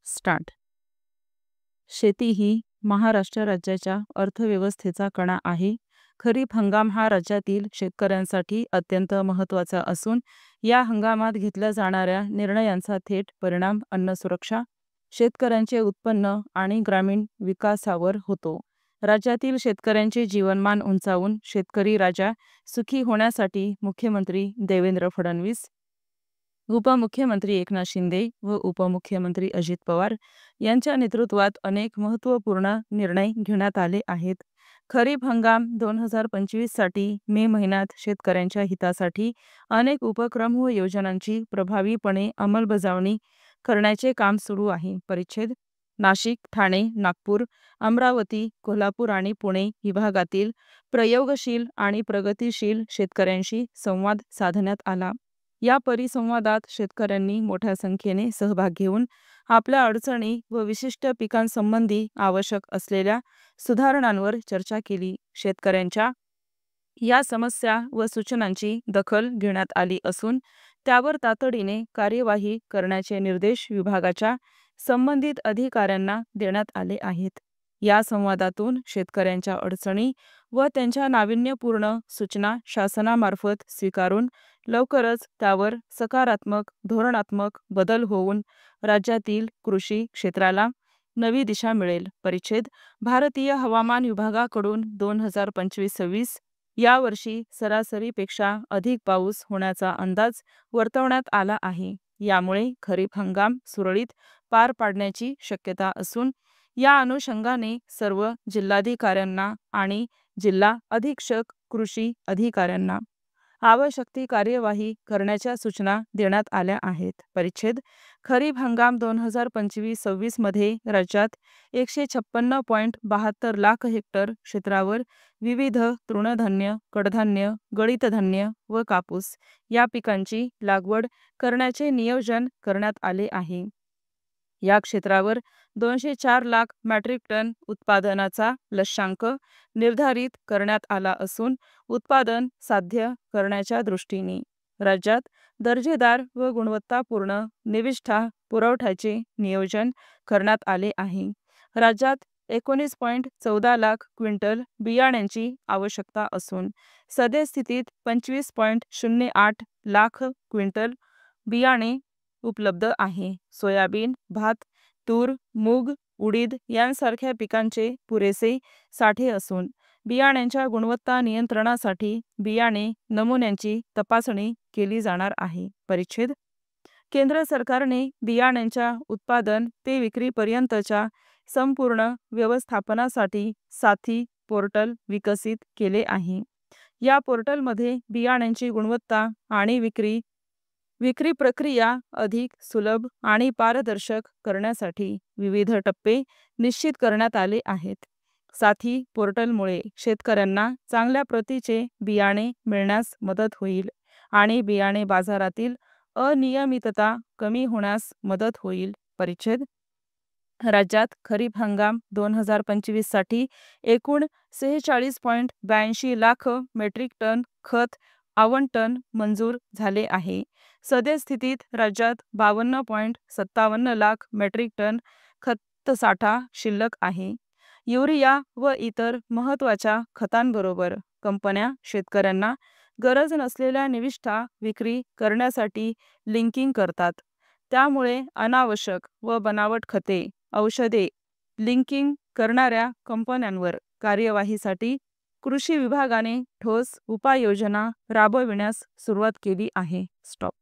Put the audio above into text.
Start. शेती ही महाराष्ट्र राज्याच्या अर्थव्यवस्थेचा कणा आहे. खरीप हंगाम हा राज्यातील शेतकऱ्यांसाठी अत्यंत महत्त्वाचा असून या हंगामात घेतल्या जाणाऱ्या निर्णयांचा थेट परिणाम अन्न सुरक्षा, शेतकऱ्यांचे उत्पन्न आणि ग्रामीण विकासावर होतो. राज्यातील शेतकऱ्यांचे जीवनमान उंचावून शेतकरी राजा सुखी होण्यासाठी मुख्यमंत्री देवेंद्र फडणवीस, उपमुख्यमंत्री एकनाथ शिंदे व उपमुख्यमंत्री अजित पवार यांच्या नेतृत्वात अनेक महत्त्वपूर्ण निर्णय घेण्यात आले आहेत. खरीप हंगाम 2025 साठी मे महिन्यात शेतकऱ्यांच्या हितासाठी अनेक उपक्रम व योजनांची प्रभावीपणे अंमलबजावणी करण्याचे काम सुरू आहे. परिच्छेद नाशिक, ठाणे, नागपूर, अमरावती, कोल्हापूर आणि पुणे विभागातील प्रयोगशील आणि प्रगतिशील शेतकऱ्यांशी संवाद साधण्यात आला. या परिसंवादात शेतकऱ्यांनी मोठ्या संख्येने सहभाग घेऊन आपल्या अडचणी व विशिष्ट पिकांसंबंधी आवश्यक असलेल्या सुधारणांवर चर्चा केली. शेतकऱ्यांच्या या समस्या व सूचनांची दखल घेण्यात आली असून त्यावर तातडीने कार्यवाही करण्याचे निर्देश विभागाच्या संबंधित अधिकाऱ्यांना देण्यात आले आहेत. या संवादातून शेतकऱ्यांच्या अडचणी व त्यांच्या नाविन्यपूर्ण सूचना शासनामार्फत स्वीकारून लवकरच त्यावर सकारात्मक धोरणात्मक बदल होऊन राज्यातील कृषी क्षेत्राला नवी दिशा मिळेल. परिच्छेद भारतीय हवामान विभागाकडून 2025-26 यावर्षी सरासरीपेक्षा अधिक पाऊस होण्याचा अंदाज वर्तवण्यात आला आहे. यामुळे खरीप हंगाम सुरळीत पार पाडण्याची शक्यता असून या अनुषंगाने सर्व जिल्हाधिकाऱ्यांना आणि जिल्हा अधीक्षक कृषी अधिकाऱ्यांना आवश्यक ती कार्यवाही करण्याच्या सूचना देण्यात आल्या आहेत. परिच्छेद खरीप हंगाम 2025-26 मध्ये राज्यात 156.72 लाख हेक्टर क्षेत्रावर विविध तृणधान्य, कडधान्य, गळीतधान्य व कापूस या पिकांची लागवड करण्याचे नियोजन करण्यात आले आहे. या क्षेत्रावर 204 लाख मेट्रिक टन उत्पादनाचा लक्ष्याङ्क निर्धारित करण्यात आला असून उत्पादन साध्य करण्याच्या दृष्टीने राज्यात दर्जेदार व गुणवत्तापूर्ण निविष्ठा पुरवठ्याचे नियोजन करण्यात आले आहे. राज्यात 19.14 लाख क्विंटल बियाण्यांची आवश्यकता असून सद्यस्थितीत 25.08 लाख क्विंटल बियाणे उपलब्ध आहे. सोयाबीन, भात, तूर, मूग, उडीद यांसारख्या पिकांचे पुरेसे साठे असून बियाण्यांच्या गुणवत्ता नियंत्रणासाठी बियाणे नमुन्यांची तपासणी केली जाणार आहे. परिच्छेद केंद्र सरकारने बियाण्यांच्या उत्पादन ते विक्रीपर्यंतच्या संपूर्ण व्यवस्थापनासाठी साथी पोर्टल विकसित केले आहे. या पोर्टलमध्ये बियाण्यांची गुणवत्ता आणि विक्री प्रक्रिया अधिक सुलभ आणि पारदर्शक करण्यासाठी विविध टप्पे निश्चित करण्यात आले आहेत. साथी पोर्टलमुळे शेतकऱ्यांना चांगल्या प्रतीचे बियाणे मिळण्यास मदत होईल आणि बियाणे बाजारातील अनियमितता कमी होण्यास मदत होईल. परिच्छेद राज्यात खरीप हंगाम 2025 साठी एकूण 46.82 लाख मेट्रिक टन खत आवंटन मंजूर झाले आहे. सद्यस्थितीत राज्यात 52.57 लाख मेट्रिक टन खतसाठा शिल्लक आहे. युरिया व इतर महत्त्वाच्या खतांबरोबर कंपन्या शेतकऱ्यांना गरज नसलेल्या निविष्ठा विक्री करण्यासाठी लिंकिंग करतात. त्यामुळे अनावश्यक व बनावट खते, औषधे लिंकिंग करणाऱ्या कंपन्यांवर कार्यवाहीसाठी कृषी विभागाने ठोस उपाययोजना राबविण्यास सुरुवात केली आहे. स्टॉप.